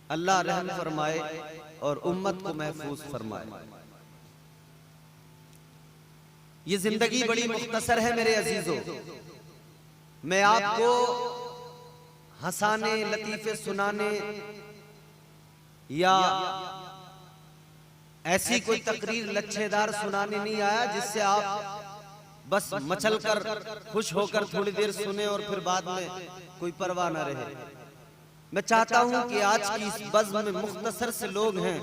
अल्लाह रहम फरमाए और उम्मत को महफूज फरमाए। ये जिंदगी बड़ी मुख्तसर है मेरे अजीजों। मैं आपको हंसाने, लतीफे सुनाने या ऐसी कोई तकरीर लच्छेदार सुनाने नहीं आया जिससे आप बस मचलकर खुश होकर थोड़ी देर सुने और फिर बाद में कोई परवाह न रहे। मैं चाहता हूं कि आज की इस बज़्म में मुख्तसर से लोग हैं,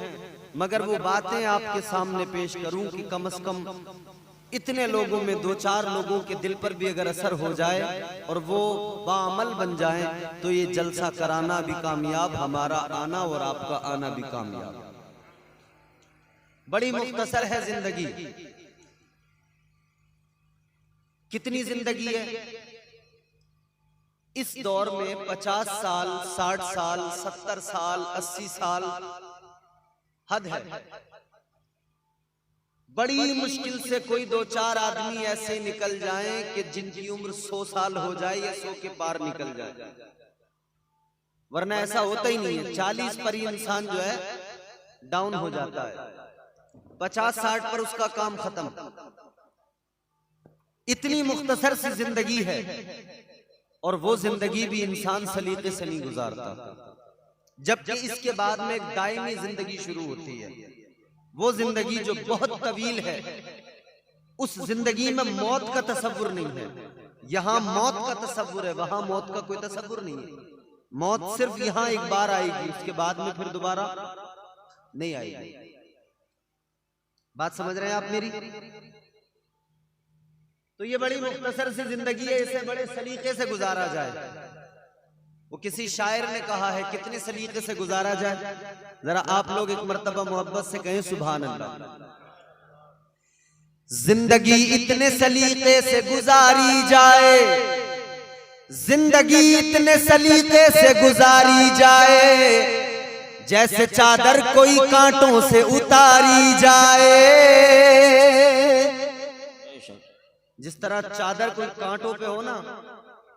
मगर वो बातें आपके सामने पेश करूं कि कम से कम इतने लोगों में दो चार लोगों के दिल पर भी अगर असर हो जाए और वो बाअमल बन जाए तो ये जलसा कराना भी कामयाब, हमारा आना और आपका आना भी कामयाब। बड़ी मुख्तसर है जिंदगी। कितनी जिंदगी है इस दौर में? 50 साल, 60 साल, 70 साल, 80 साल हद है। बड़ी मुश्किल से कोई दो चार आदमी ऐसे निकल जाएं कि जिनकी उम्र 100 साल हो जाए या 100 के पार निकल जाए, वरना ऐसा होता ही नहीं है। 40 पर ही इंसान जो है डाउन हो जाता है, 50-60 पर उसका काम खत्म। इतनी मुख्तसर सी जिंदगी है और वो जिंदगी भी इंसान सलीके से नहीं गुजारता, जबकि इसके बाद में एक दायमी जिंदगी शुरू होती है। वो जिंदगी जो बहुत तवील है, उस जिंदगी में मौत का तसव्वुर नहीं है। यहां मौत का तसव्वुर है, वहां मौत का कोई तसव्वुर नहीं है। मौत सिर्फ यहां एक बार आएगी, उसके बाद में फिर दोबारा नहीं आएगी। बात समझ रहे हैं आप मेरी? तो ये बड़ी मुख्तसर सी जिंदगी है, इसे बड़े सलीके से गुजारा जाए। वो किसी शायर ने कहा है, कितने सलीके से गुजारा जाए, जरा आप लोग एक मर्तबा मोहब्बत से कहें सुभान अल्लाह। जिंदगी इतने सलीके से गुजारी जाए, जिंदगी इतने सलीके से गुजारी जाए, जैसे चादर कोई कांटों से उतारी जाए। जिस तरह चादर कोई कांटों पे हो ना,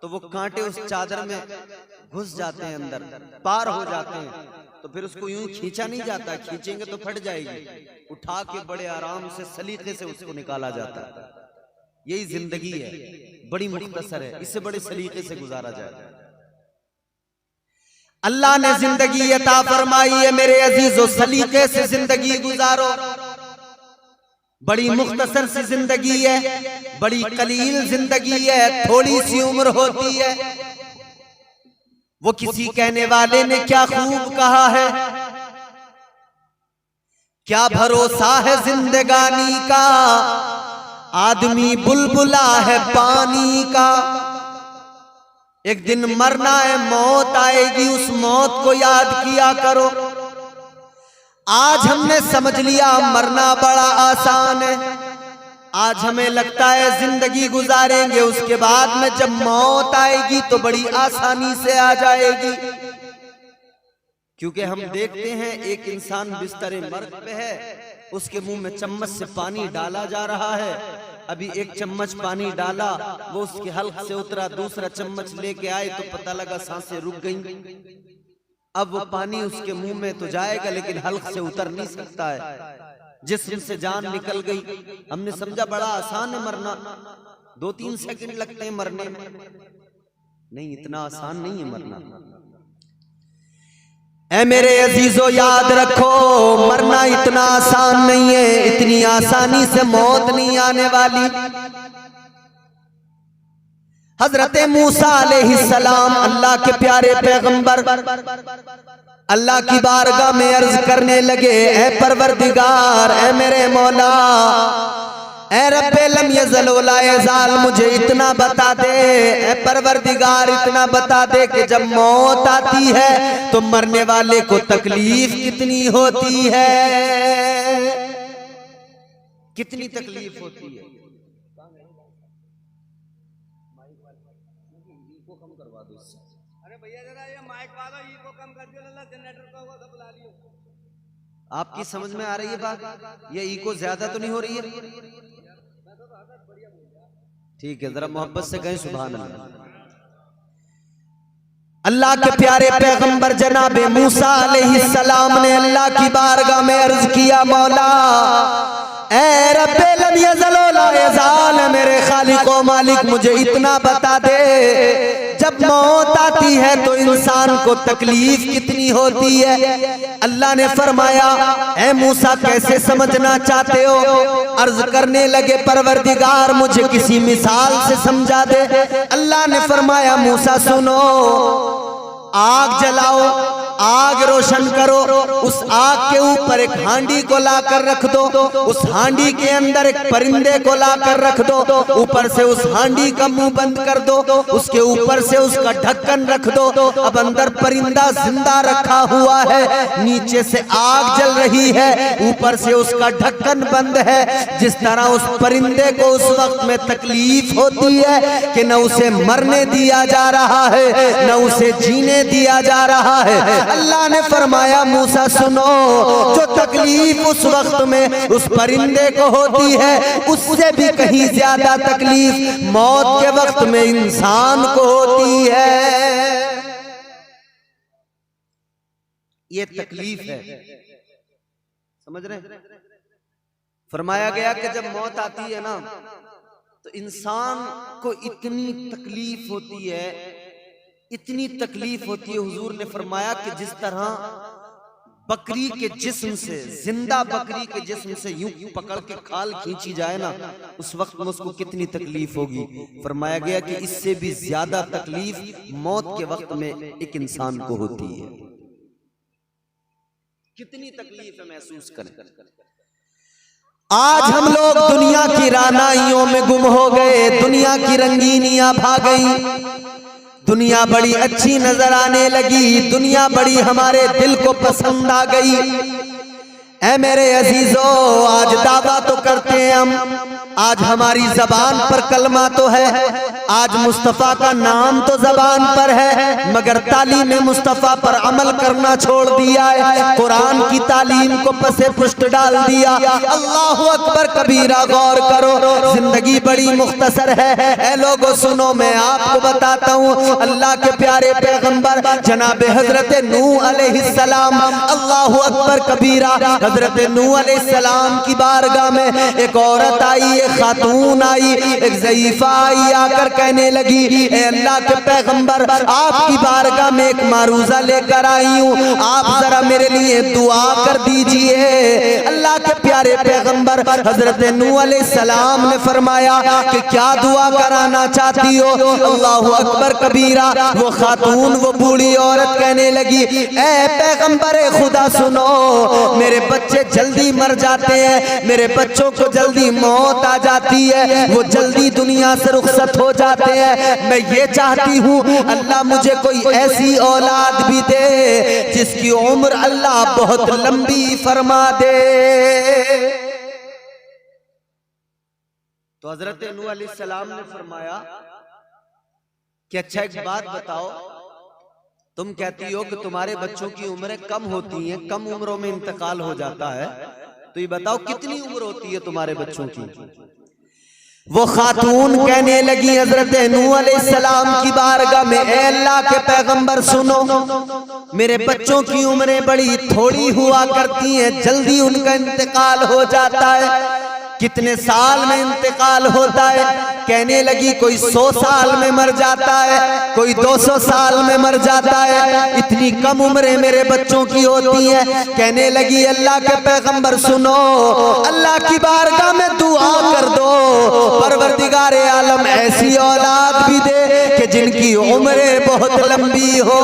तो वो कांटे उस चादर में घुस जाते हैं, अंदर पार हो जाते हैं, तो फिर उसको यूं खींचा नहीं जाता, खींचेंगे तो फट जाएगी। उठा के बड़े आराम से सलीके से उसको निकाला जाता है। यही जिंदगी है, बड़ी मुख्तसर है, इससे बड़े सलीके से गुजारा जाए। अल्लाह ने जिंदगी अता फरमाई है मेरे अजीजों, सलीके से जिंदगी गुजारो। बड़ी मुख्तसर सी जिंदगी है, बड़ी कलील जिंदगी है, थोड़ी सी उम्र होती है। वो किसी कहने वाले ने क्या खूब कहा है, क्या भरोसा है जिंदगानी का, आदमी बुलबुला है पानी का। एक दिन मरना है, मौत आएगी, उस मौत को याद किया करो। आज हमने समझ लिया मरना बड़ा आसान है, आज हमें लगता है जिंदगी गुजारेंगे, उसके बाद में जब मौत आएगी तो बड़ी आसानी से आ जाएगी। क्योंकि हम देखते हैं एक इंसान बिस्तरे मर्ग पे है, उसके मुंह में चम्मच से पानी डाला जा रहा है। अभी एक चम्मच पानी डाला, वो उसके हल्क से उतरा, दूसरा चम्मच लेके आए तो पता लगा सांसें रुक गई। अब वो पानी उसके मुंह में तो जाएगा लेकिन हल्क से उतर नहीं सकता है, जिस्म से जान निकल गई। हमने समझा बड़ा आसान है मरना, 2-3 सेकंड लगते हैं मरने में। नहीं, इतना आसान नहीं है मरना। ऐ मेरे अजीजों याद रखो, मरना इतना आसान नहीं है, इतनी आसानी से मौत नहीं आने वाली। हजरत मूसा अलैहिस्सलाम अल्लाह के प्यारे पैगंबर अल्लाह की बारगाह में अर्ज करने लगे, ऐ परवरदिगार, ऐ मेरे मौला, ऐ रब्बे लम यज़ल वला यज़ाल, मुझे इतना बता दे, ऐ परवरदिगार इतना बता दे कि जब मौत आती है तो मरने वाले को तकलीफ कितनी होती है, कितनी तकलीफ होती है। अरे भैया जरा ये माइक वाला इको कम कर दियो, जनरेटर का होगा तो बुला लियो। आपकी समझ में आ रही है बात? ये इको ज्यादा तो नहीं हो रही है? ठीक है, जरा मोहब्बत से कहें सुभान अल्लाह। अल्लाह के प्यारे पैगंबर जनाब मूसा अलैहिस्सलाम ने अल्लाह की बारगाह में अर्ज किया, मौला ऐ रब्बे लम यज़ल ला यज़ाल, मेरे खालिक व मालिक मुझे इतना बता दे, जब मौत आती है तो इंसान को तकलीफ कितनी होती है। अल्लाह ने फरमाया, ऐ मूसा कैसे समझना चाहते हो? अर्ज करने लगे, परवरदिगार मुझे किसी मिसाल से समझा दे। अल्लाह ने फरमाया, मूसा सुनो, आग जलाओ, आग रोशन करो, उस आग के ऊपर एक हांडी को लाकर रख दो, उस हांडी के अंदर एक परिंदे को लाकर रख दो, ऊपर से उस हांडी का मुंह बंद कर दो, उसके ऊपर से उसका ढक्कन रख दो। अब अंदर परिंदा जिंदा रखा हुआ है, नीचे से आग जल रही है, ऊपर से उसका ढक्कन बंद है। जिस तरह उस परिंदे को उस वक्त में तकलीफ होती है कि न उसे मरने दिया जा रहा है, न उसे जीने दिया जा रहा है, अल्लाह ने फरमाया, मूसा सुनो, जो तकलीफ उस वक्त में उस परिंदे को होती है, उससे भी कहीं ज्यादा तकलीफ मौत के वक्त में इंसान को होती है। ये तकलीफ है, समझ रहे हैं? फरमाया गया कि जब मौत आती है ना तो इंसान को इतनी तकलीफ होती है, इतनी तकलीफ होती है। हुजूर ने फरमाया कि जिस तरह बकरी के जिस्म से, जिंदा बकरी के जिस्म से यूं पकड़ के खाल खींची जाए ना, उस वक्त में उसको कितनी तकलीफ होगी। फरमाया गया कि इससे भी ज्यादा तकलीफ मौत के वक्त में एक इंसान को होती है। कितनी तकलीफ है महसूस करें। आज हम लोग दुनिया की रानाइयों में गुम हो गए, दुनिया की रंगीनियां भाग गई, दुनिया बड़ी अच्छी नजर आने लगी, दुनिया बड़ी हमारे दिल को पसंद आ गई। ऐ मेरे अजीजों, आज दावा तो करते हैं हम, आज हमारी जबान पर कलमा तो है, आज मुस्तफा का नाम तो जबान पर है, मगर तालीम मुस्तफा पर अमल करना छोड़ दिया है, कुरान की तालीम को पसे पुष्ट डाल दिया। अल्लाहु अकबर कबीरा, गौर करो, जिंदगी बड़ी मुख्तसर है। ऐ लोगों सुनो, मैं आपको बताता हूँ, अल्लाह के प्यारे पैगंबर जनाब हजरत नूह अलैहिस्सलाम, अल्लाहु अकबर कबीरा, हजरत नूह अलैहिस्सलाम की बारगाह में एक औरत आई, एक खातून आई, एक ज़ईफा आई, आकर कहने लगी, ए अल्लाह के पैगंबर, आपकी बारगाह में एक मारूजा लेकर आई हूँ, आप जरा मेरे लिए दुआ कर दीजिए। अल्लाह के प्यारे पैगंबर हजरत नूह अलैहिस्सलाम ने फरमाया कि क्या दुआ कराना चाहती हो? अल्लाहु अकबर कबीरा, वो खातून, वो बूढ़ी औरत कहने लगी, ए पैगंबर खुदा सुनो, मेरे बच्चे जल्दी मर जाते हैं, मेरे बच्चों को जल्दी मौत आ जाती है, वो जल्दी दुनिया से रुखसत हो जाते हैं। मैं ये चाहती हूँ अल्लाह मुझे कोई ऐसी औलाद भी दे जिसकी उम्र अल्लाह बहुत लंबी फरमा दे। तो हजरत नूह अलैहिस्सलाम ने फरमाया कि अच्छा एक बात बताओ, तुम कहती हो कि तुम्हारे बच्चों की उम्रें कम होती हैं, कम उम्रों में इंतकाल हो जाता है, तो ये बताओ कितनी उम्र होती है तुम्हारे बच्चों की? वो खातून कहने लगी हजरत नूह अलैहिस्सलाम की बारगाह में, ए अल्लाह के पैगंबर सुनो, मेरे बच्चों की उम्रें बड़ी थोड़ी हुआ करती हैं, जल्दी उनका इंतकाल हो जाता है। कितने साल में इंतकाल होता है? कहने लगी कोई 100 साल में मर जाता है, कोई 200 साल में मर जाता है, इतनी कम उम्रें मेरे बच्चों की होती हैं। कहने लगी अल्लाह के पैगंबर सुनो, अल्लाह की बारगाह में दुआ कर दो, परवरदिगारे आलम ऐसी औलाद भी दे कि जिनकी उम्रें बहुत लंबी हो।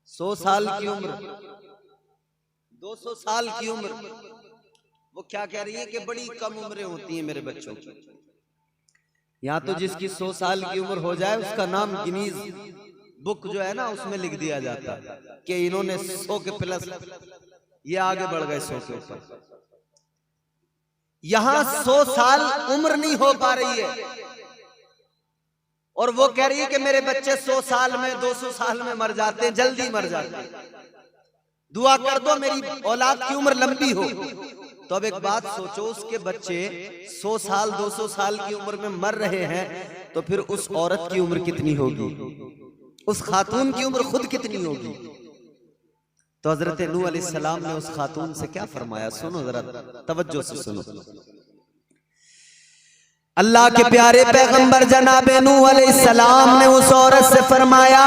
100 साल की उम्र, 200 साल की उम्र, वो क्या कह रही है कि बड़ी कम उम्रें होती हैं मेरे बच्चों की। यहाँ तो जिसकी 100 साल की उम्र हो जाए उसका नाम गिनीज बुक जो है ना उसमें लिख दिया जाता है कि इन्होंने 100 के प्लस, ये आगे बढ़ गए 100 के ऊपर। यहाँ 100 साल उम्र नहीं हो पा रही है और वो कह रही है कि मेरे बच्चे 100 साल में 200 साल में मर जाते हैं, जल्दी मर जाते हैं, दुआ कर दो मेरी औलाद की उम्र लंबी हो। तो अब एक बात सोचो, उसके बच्चे 100 साल 200 साल की उम्र में मर रहे हैं, तो फिर उस औरत की उम्र कितनी होगी, उस खातून की उम्र खुद कितनी होगी। तो हजरत नूह अलैहिस्सलाम ने उस खातून से क्या फरमाया, सुनो जरा तवज्जो से सुनो। अल्लाह के प्यारे पैगंबर जनाबे नूह अलैहिस्सलाम ने उस औरत से फरमाया,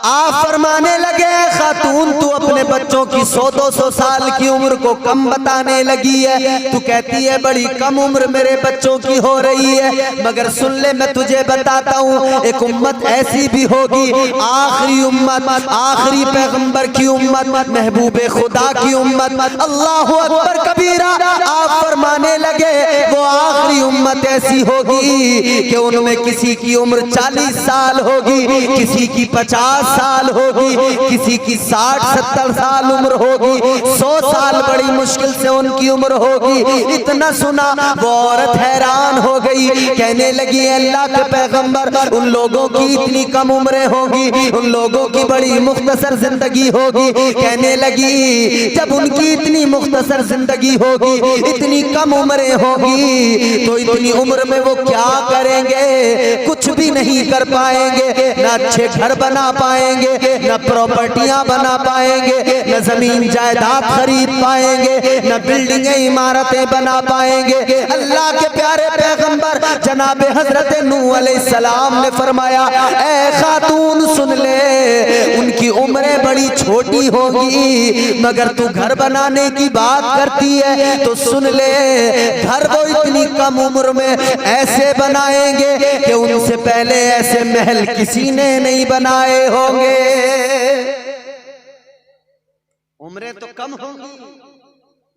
आप फरमाने लगे खातून तू अपने बच्चों की 100-200 साल की उम्र को कम बताने लगी है, तू कहती है बड़ी कम उम्र मेरे बच्चों की हो रही है, मगर सुन ले मैं तुझे बताता हूँ, एक उम्मत ऐसी भी होगी, आखिरी उम्मत, आखिरी पैगंबर की उम्मत, महबूबे खुदा की उम्मत, अल्लाह अकबर कबीरा, आप फरमाने लगे वो आखिरी उम्मत ऐसी होगी कि उनमें किसी की उम्र 40 साल होगी, किसी की 50 साल होगी, किसी की 60-70 साल उम्र होगी, 100 साल बड़ी मुश्किल से उनकी उम्र होगी। इतना सुना वो औरत हैरान हो गई, कहने लगी अल्लाह के पैगंबर उन लोगों की इतनी कम उम्रें होगी, उन लोगों की बड़ी मुख्तसर जिंदगी होगी। कहने लगी जब उनकी इतनी मुख्तसर जिंदगी होगी, इतनी कम उम्रें होगी, तो इतनी उम्र में वो क्या करेंगे, कुछ भी नहीं कर पाएंगे, ना अच्छे घर बना पाएंगे, न प्रॉपर्टियां बना पाएंगे, न जमीन जायदाद खरीद पाएंगे, न बिल्डिंगें इमारतें बना पाएंगे। अल्लाह के प्यारे पैगंबर जनाब हजरत नूह अलैहिस्सलाम ने फरमाया, ऐ खातून सुन ले, उनकी उम्रें बड़ी छोटी होगी, मगर तू घर बनाने की बात करती है तो सुन ले, घर वो इतनी कम उम्र में ऐसे बनाएंगे कि उनसे पहले ऐसे महल किसी ने नहीं बनाए होंगे। उम्रें तो कम होंगी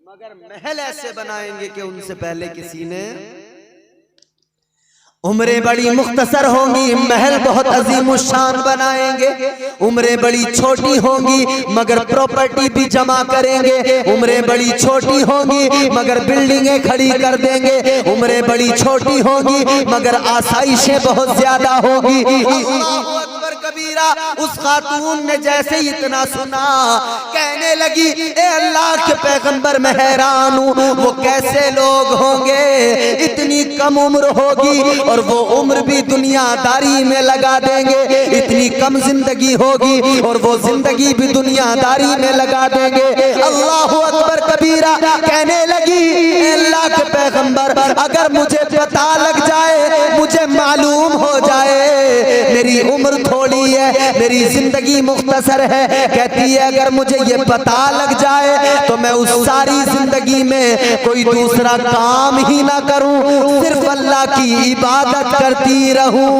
मगर महल ऐसे बनाएंगे कि उनसे पहले किसी ने, उम्रें बड़ी मुख्तसर होंगी, महल बहुत अजीम शान बनाएंगे, उम्रें बड़ी छोटी होंगी मगर प्रॉपर्टी भी जमा करेंगे, उम्रें बड़ी छोटी होंगी मगर बिल्डिंगें खड़ी कर देंगे, उम्रें बड़ी छोटी होंगी मगर आसाइशें बहुत ज्यादा होगी। अल्लाहू अकबर कबीरा। उस खातून ने जैसे ही इतना सुना कहने लगी, ए अल्लाह के पैगंबर मैं हैरान हूँ, वो कैसे लोग होंगे, इतनी कम उम्र होगी और वो उम्र भी दुनियादारी में लगा देंगे, इतनी कम जिंदगी होगी और वो जिंदगी भी दुनियादारी में लगा देंगे। अल्लाह अकबर कबीरा। कहने लगी, अल्लाह के पैगंबर अगर मुझे पता लग जाए, मुझे मालूम हो जाए मेरी उम्र थोड़ी है, मेरी जिंदगी मुख्तसर है, कहती है अगर मुझे ये पता लग जाए तो मैं उस सारी जिंदगी में कोई दूसरा काम ही ना करूं, सिर्फ अल्लाह की इबादत करती रहूं,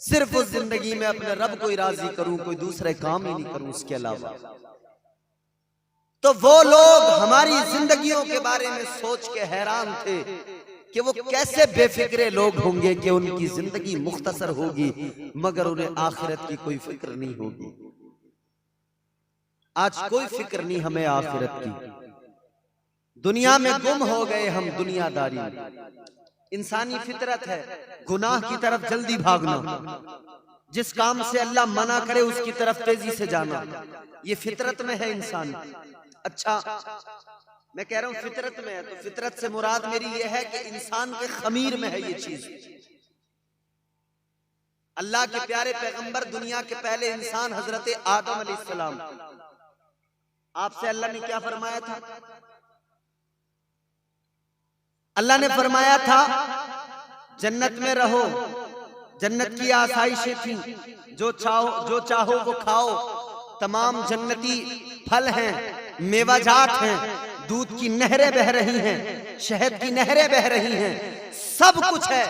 सिर्फ उस जिंदगी में अपने रब को राजी करूं, कोई दूसरे काम ही नहीं करूं उसके अलावा। तो वो लोग हमारी जिंदगियों के बारे में सोच के हैरान थे कि वो कैसे बेफिक्रे लोग होंगे कि उनकी जिंदगी मुख्तसर होगी मगर उन्हें आखिरत की कोई फिक्र नहीं होगी। आज कोई फिक्र नहीं हमें आखिरत की, दुनिया में गुम हो गए हम दुनियादारी। इंसानी फितरत है गुनाह की तरफ जल्दी भागना, जिस काम से अल्लाह मना करे उसकी तरफ तेजी से जाना, ये फितरत में है इंसान। अच्छा मैं कह रहा हूं फितरत में है, तो फितरत से मुराद मेरी ये है कि इंसान के खमीर में है ये चीज। अल्लाह के प्यारे पैगंबर दुनिया के पहले इंसान हजरत आदम अलैहिस्सलाम, आपसे अल्लाह ने क्या फरमाया था? अल्लाह ने फरमाया था जन्नत में रहो, जन्नत की आसाइशें थी, जो चाहो वो खाओ, तमाम जन्नती फल हैं, मेवाजात हैं, दूध की नहरें बह रही हैं, शहद की नहरें बह रही हैं, सब कुछ है,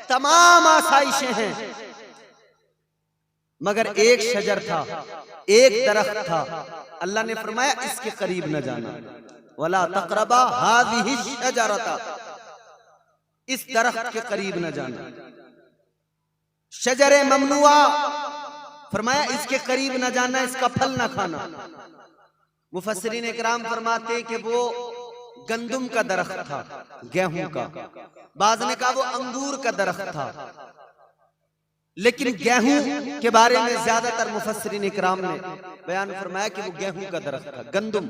तमाम आसाइशें हैं, मगर एक शजर था, एक दरख्त था, अल्लाह ने फरमाया इसके करीब न जाना, वला तक़रबा हाज़िही शजरता, इस दरख्त के करीब न जाना। शजरे ममनुआ, फरमाया इसके करीब न जाना, इसका फल न खाना। मुफस्सिरीन इकराम फरमाते कि वो गंदुम का दरख्त था, गेहूं का, बाज़ ने कहा वो अंगूर का दरख्त था, लेकिन गेहूं के बारे में ज्यादातर मुफस्सिरीन इकराम ने बयान फरमाया कि वो गेहूं का दरख्त था, गंदुम।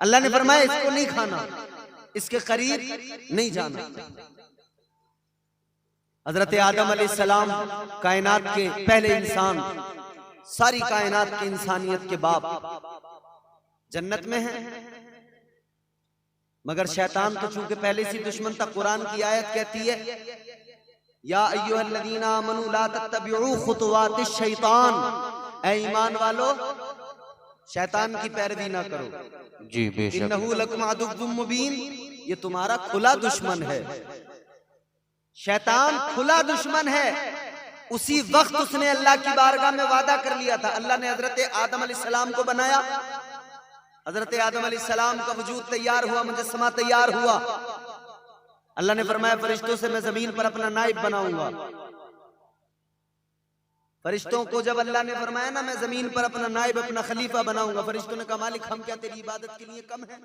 अल्लाह ने फरमाया इसको नहीं खाना, इसके करीब नहीं जाना। हजरत आदम अलैहिस्सलाम कायनात के पहले इंसान, सारी कायनात की इंसानियत के बाप, जन्नत में है। मगर शैतान तो चूंकि पहले से दुश्मन था, कुरान की आयत कहती है या अय्युहल्लज़ीना आमनू ला तत्तबिउ खुतुवातिश शैतान, ऐ ईमान वालो शैतान की पैरवी ना करो। जी बेशक, इन्नहु लकुम अदुव्वुम मुबीन, ये तुम्हारा खुला दुश्मन है। शैतान खुला दुश्मन है। उसी वक्त उसने अल्लाह की बारगाह में वादा कर लिया था। अल्लाह ने हजरत आदम अलैहिस्सलाम को बनाया, हजरत आदम अलैहिस्सलाम का वजूद तैयार हुआ, मुजस्समा तैयार हुआ। अल्लाह ने फरमाया फरिश्तों से मैं जमीन पर अपना नाइब बनाऊंगा। फरिश्तों को जब अल्लाह ने फरमाया ना मैं जमीन पर अपना नाइब, अपना खलीफा बनाऊंगा, फरिश्तों ने कहा मालिक हम क्या तेरी इबादत के लिए कम है?